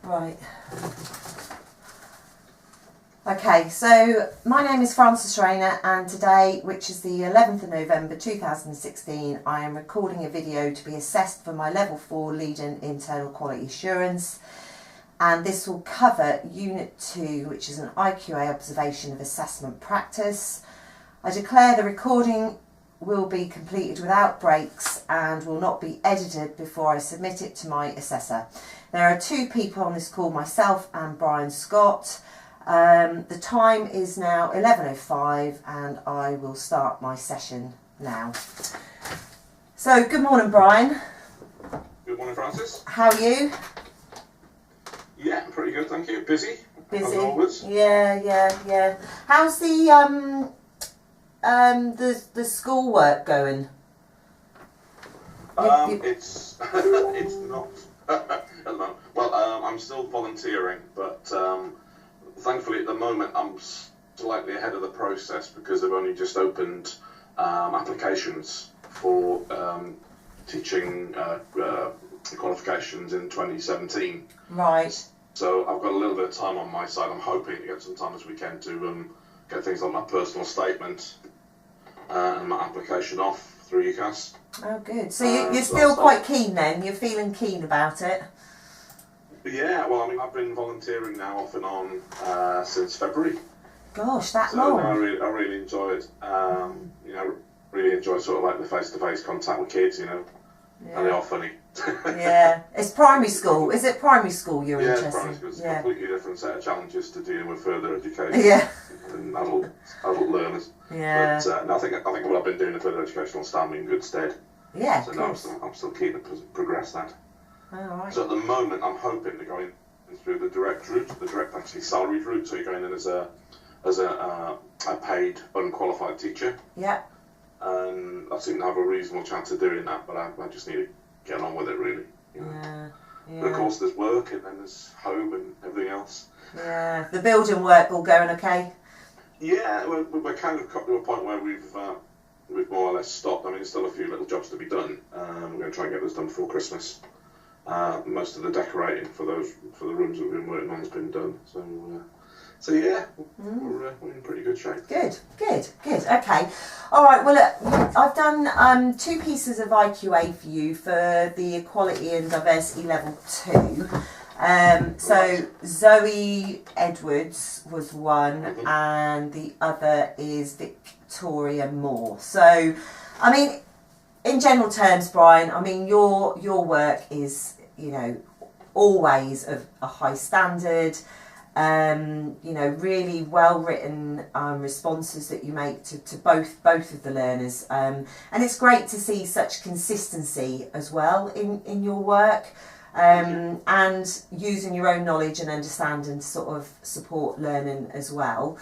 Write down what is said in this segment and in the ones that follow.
Right. Okay, so my name is Frances Rayner, and today, which is the 11th of November 2016, I am recording a video to be assessed for my Level 4 Leading Internal Quality Assurance, and this will cover Unit 2, which is an IQA observation of assessment practice. I declare the recording will be completed without breaks and will not be edited before I submit it to my assessor. There are two people on this call, myself and Brian Scott. The time is now 11:05 and I will start my session now. So, good morning, Brian. Good morning, Francis. How are you? Yeah, pretty good, thank you. Busy? Busy? As always. Yeah. How's the schoolwork going? It's it's not. Well, I'm still volunteering, but thankfully at the moment I'm slightly ahead of the process because they've only just opened applications for teaching qualifications in 2017. Right. So I've got a little bit of time on my side. I'm hoping to get some time this weekend to get things like my personal statement and my application off through UCAS. Oh, good. So you're still quite keen then? You're feeling keen about it? Yeah, well, I mean, I've been volunteering now off and on since February. Gosh, that so long. I really enjoy it. Really enjoy sort of like the face-to-face contact with kids, and they are funny. Yeah, it's primary school. Is it primary school you're interested in? Yeah, primary school. It's a completely different set of challenges to dealing with further education. Yeah. And adult learners. Yeah. But I think what I've been doing in further education will stand me in good stead. Yeah. So now I'm still keen to progress that. Oh, right. So at the moment, I'm hoping to go in through the direct route, the direct actually salaried route. So you're going in as a paid unqualified teacher. Yeah. And I seem to have a reasonable chance of doing that, but I just need to get on with it, really. Yeah. But of course, there's work, and then there's home and everything else. Yeah. The building work all going okay? Yeah, we're kind of got to a point where we've more or less stopped. I mean, there's still a few little jobs to be done. We're going to try and get this done before Christmas. Most of the decorating for the rooms that we've been working on has been done. So yeah, we're in pretty good shape. Good. Okay. All right. Well, look, I've done 2 pieces of IQA for you for the Equality and Diversity Level 2. So Zoe Edwards was one, and the other is Victoria Moore. So, I mean, in general terms, Brian, I mean your work is, always of a high standard. Really well written responses that you make to both of the learners, and it's great to see such consistency as well in your work, and using your own knowledge and understanding to sort of support learning as well,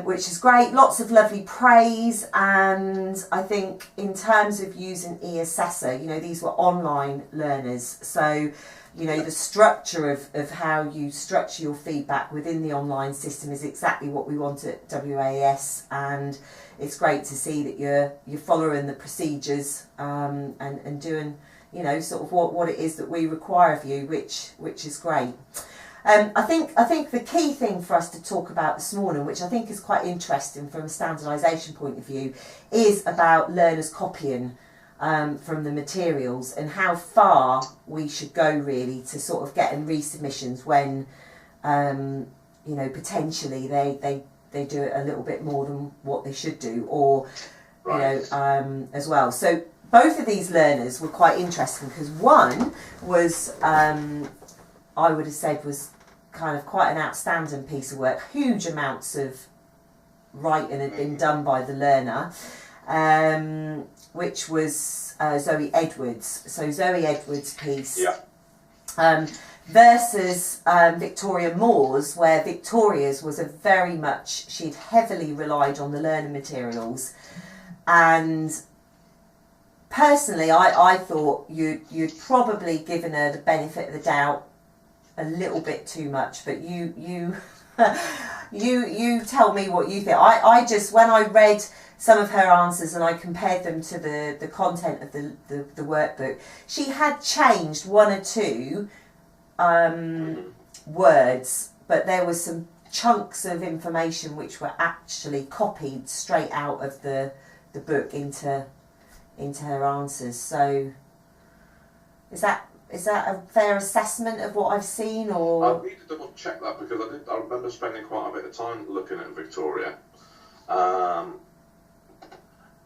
which is great. Lots of lovely praise, and I think in terms of using eAssessor, these were online learners, so the structure of how you structure your feedback within the online system is exactly what we want at WAS, and it's great to see that you're following the procedures and doing sort of what it is that we require of you, which is great. I think the key thing for us to talk about this morning, which I think is quite interesting from a standardisation point of view, is about learners copying from the materials and how far we should go really to sort of getting resubmissions when potentially they do it a little bit more than what they should do, or as well. So both of these learners were quite interesting because one was I would have said was kind of quite an outstanding piece of work. Huge amounts of writing had been done by the learner, which was Zoe Edwards. So Zoe Edwards' piece versus Victoria Moore's, where Victoria's was she'd heavily relied on the learning materials, and personally I thought you'd probably given her the benefit of the doubt a little bit too much, but you you tell me what you think. I just, when I read some of her answers and I compared them to the content of the workbook, she had changed one or two words, but there was some chunks of information which were actually copied straight out of the book into her answers. So is that a fair assessment of what I've seen, or? I need to double check that, because I remember spending quite a bit of time looking at Victoria.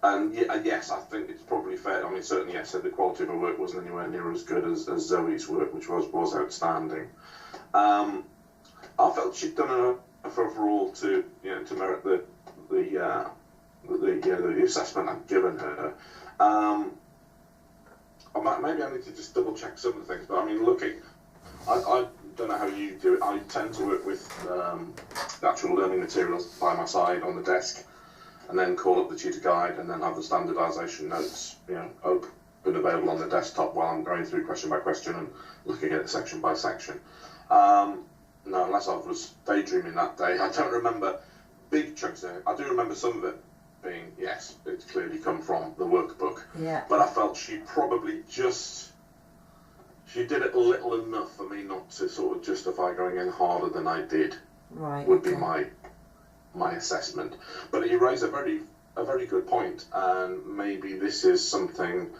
And yes, I think it's probably fair. I mean, certainly, yes, the quality of her work wasn't anywhere near as good as Zoe's work, which was outstanding. I felt she'd done enough overall to merit the assessment I'd given her. Maybe I need to just double check some of the things, but I mean, I don't know how you do it. I tend to work with the actual learning materials by my side on the desk, and then call up the tutor guide, and then have the standardisation notes, open and available on the desktop while I'm going through question by question and looking at it section by section. No, unless I was daydreaming that day, I don't remember big chunks of it. I do remember some of it being, yes, it's clearly come from the workbook. Yeah. But I felt she probably she did it a little enough for me not to sort of justify going in harder than I did. Right. Would be my assessment. But you raise a very good point, and maybe this is something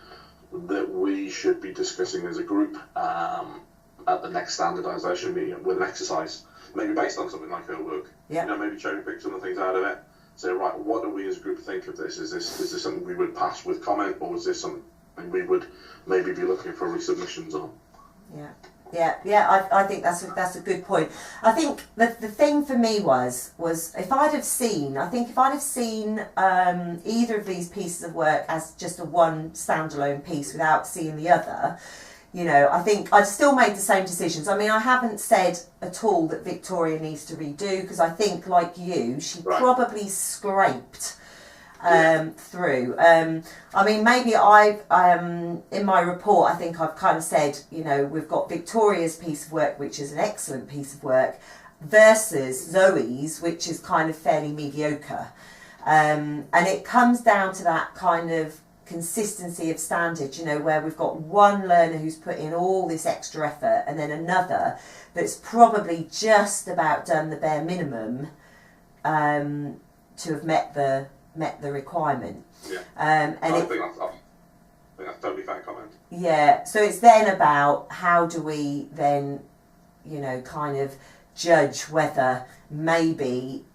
that we should be discussing as a group at the next standardisation meeting with an exercise, maybe based on something like her work. Yeah. Maybe cherry pick some of the things out of it. Say, right, what do we as a group think of this? Is this something we would pass with comment, or is this something we would maybe be looking for resubmissions on? Yeah. I think that's a good point. I think the thing for me was if I'd have seen either of these pieces of work as just a one standalone piece without seeing the other, I think I'd still made the same decisions. I mean, I haven't said at all that Victoria needs to redo, because I think, like you, she probably scraped through. I mean, maybe I've in my report, I think I've kind of said, we've got Victoria's piece of work, which is an excellent piece of work, versus Zoe's, which is kind of fairly mediocre. And it comes down to that kind of consistency of standard, where we've got one learner who's put in all this extra effort, and then another that's probably just about done the bare minimum to have met the requirement. Yeah. And I think that's totally fair comment. Yeah, so it's then about how do we then, kind of judge whether maybe,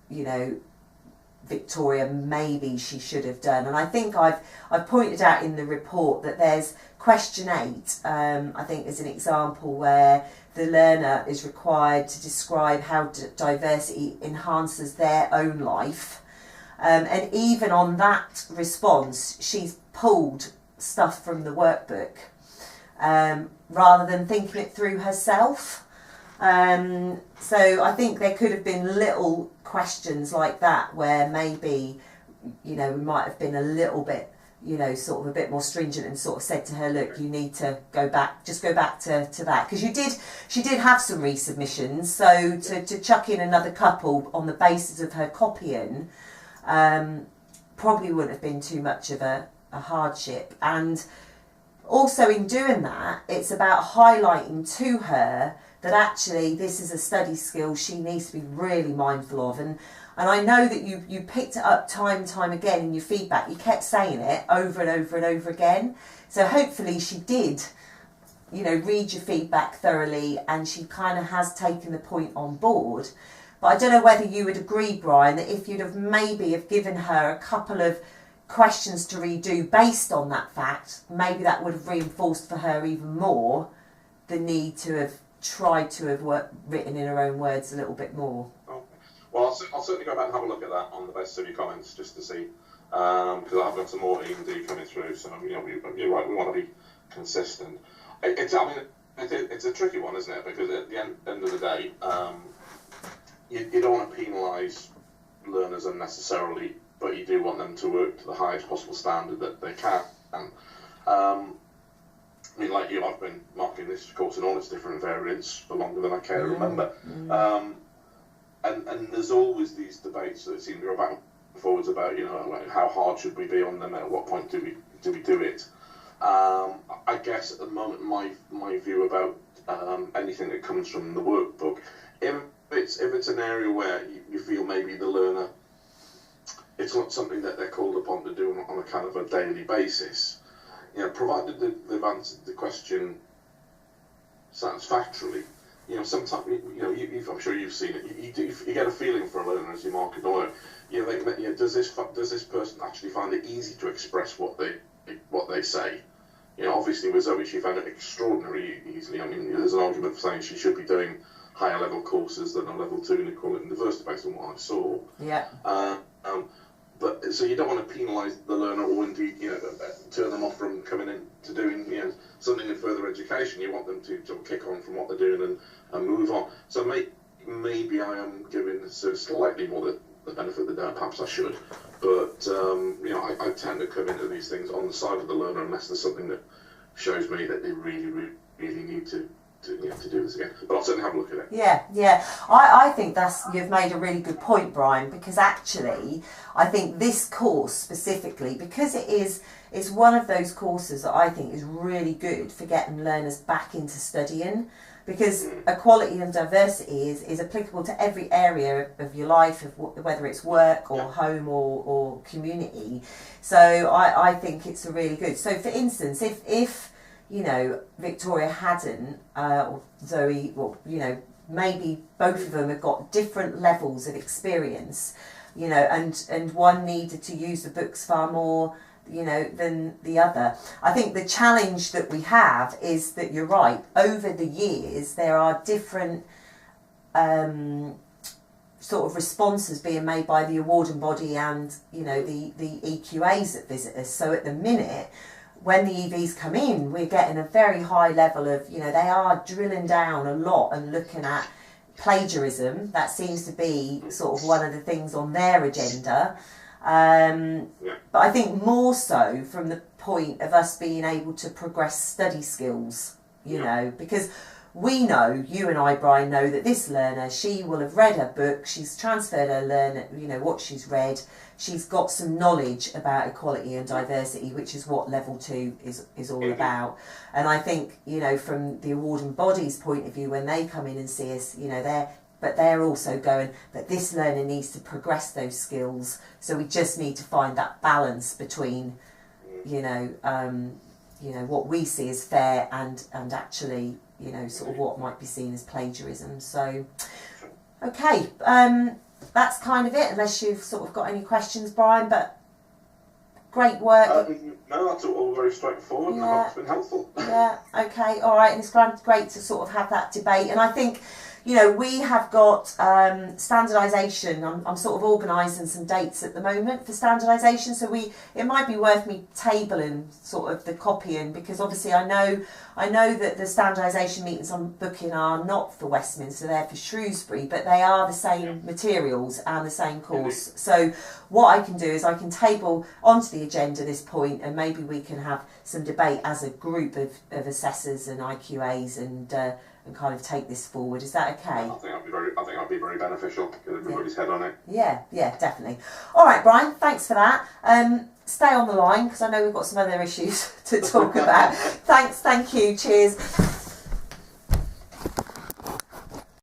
Victoria, maybe she should have done. And I think I've pointed out in the report that there's question 8, I think, is an example where the learner is required to describe how diversity enhances their own life. And even on that response, she's pulled stuff from the workbook rather than thinking it through herself. So I think there could have been little questions like that where maybe, we might have been a little bit, sort of a bit more stringent and sort of said to her, look, you need to go back to that. Because she did have some resubmissions, so to chuck in another couple on the basis of her copying probably wouldn't have been too much of a hardship. And also in doing that, it's about highlighting to her that actually this is a study skill she needs to be really mindful of. And I know that you picked it up time and time again in your feedback. You kept saying it over and over and over again. So hopefully she did, read your feedback thoroughly, and she kind of has taken the point on board. But I don't know whether you would agree, Brian, that if you'd have maybe given her a couple of questions to redo based on that fact, maybe that would have reinforced for her even more the need to have tried to have written in her own words a little bit more. Oh. Well, I'll certainly go back and have a look at that on the basis of your comments, just to see, because I've got some more E&D coming through, so you're right, we want to be consistent. It's a tricky one, isn't it? Because at the end of the day, you don't want to penalise learners unnecessarily, but you do want them to work to the highest possible standard that they can. I mean, like you, I've been marking this course in all its different variants for longer than I care to remember. And there's always these debates that seem to go back and forwards about, like how hard should we be on them, at what point do we do it. I guess at the moment my view about anything that comes from the workbook. If it's an area where you feel maybe the learner, it's not something that they're called upon to do on a kind of a daily basis, provided they've answered the question satisfactorily. Sometimes I'm sure you've seen it. You get a feeling for a learner as you're marking the learner. Does this person actually find it easy to express what they say? Obviously with Zoe, she found it extraordinarily easily. I mean, there's an argument for saying she should be doing higher level courses than a level 2 in equivalent university based on what I saw. Yeah. But so you don't want to penalise the learner or indeed turn them off from coming in to doing something in further education. You want them to sort of kick on from what they're doing and move on. So maybe I am giving slightly more the benefit of the doubt. Perhaps I should. But I tend to come into these things on the side of the learner unless there's something that shows me that they really, really, really need to do this again. But I'll certainly have a look at it. Yeah. I think you've made a really good point, Brian, because actually I think this course specifically, because it's one of those courses that I think is really good for getting learners back into studying, because equality and diversity is applicable to every area of your life, whether it's work or home or community. So I think it's a really good. So for instance, if Victoria hadn't, or Zoe, maybe both of them have got different levels of experience, and one needed to use the books far more, than the other. I think the challenge that we have is that you're right, over the years there are different sort of responses being made by the awarding body and, the EQAs that visit us. So at the minute, when the EVs come in, we're getting a very high level of, they are drilling down a lot and looking at plagiarism. That seems to be sort of one of the things on their agenda. But I think more so from the point of us being able to progress study skills, because we know, you and I, Brian, know that this learner, she will have read her book, she's transferred her learner, what she's read, she's got some knowledge about equality and diversity, which is what level 2 is all about. And I think, from the awarding body's point of view, when they come in and see us, they're also going, but this learner needs to progress those skills. So we just need to find that balance between, what we see as fair and actually, sort of what might be seen as plagiarism. So, okay, that's kind of it, unless you've sort of got any questions, Brian, but great work. No, that's all very straightforward, and I hope it's been helpful. Yeah, okay, all right, and it's great to sort of have that debate. And I think, we have got standardisation. I'm sort of organising some dates at the moment for standardisation, so it might be worth me tabling sort of the copying, because obviously I know that the standardisation meetings I'm booking are not for Westminster, they're for Shrewsbury, but they are the same materials and the same course. So what I can do is I can table onto the agenda this point, and maybe we can have some debate as a group of assessors and IQAs and kind of take this forward. Is that okay? I think I'd be very beneficial. Get everybody's head on it. Yeah, definitely. All right, Brian, thanks for that. Stay on the line because I know we've got some other issues to talk about. Thank you. Cheers.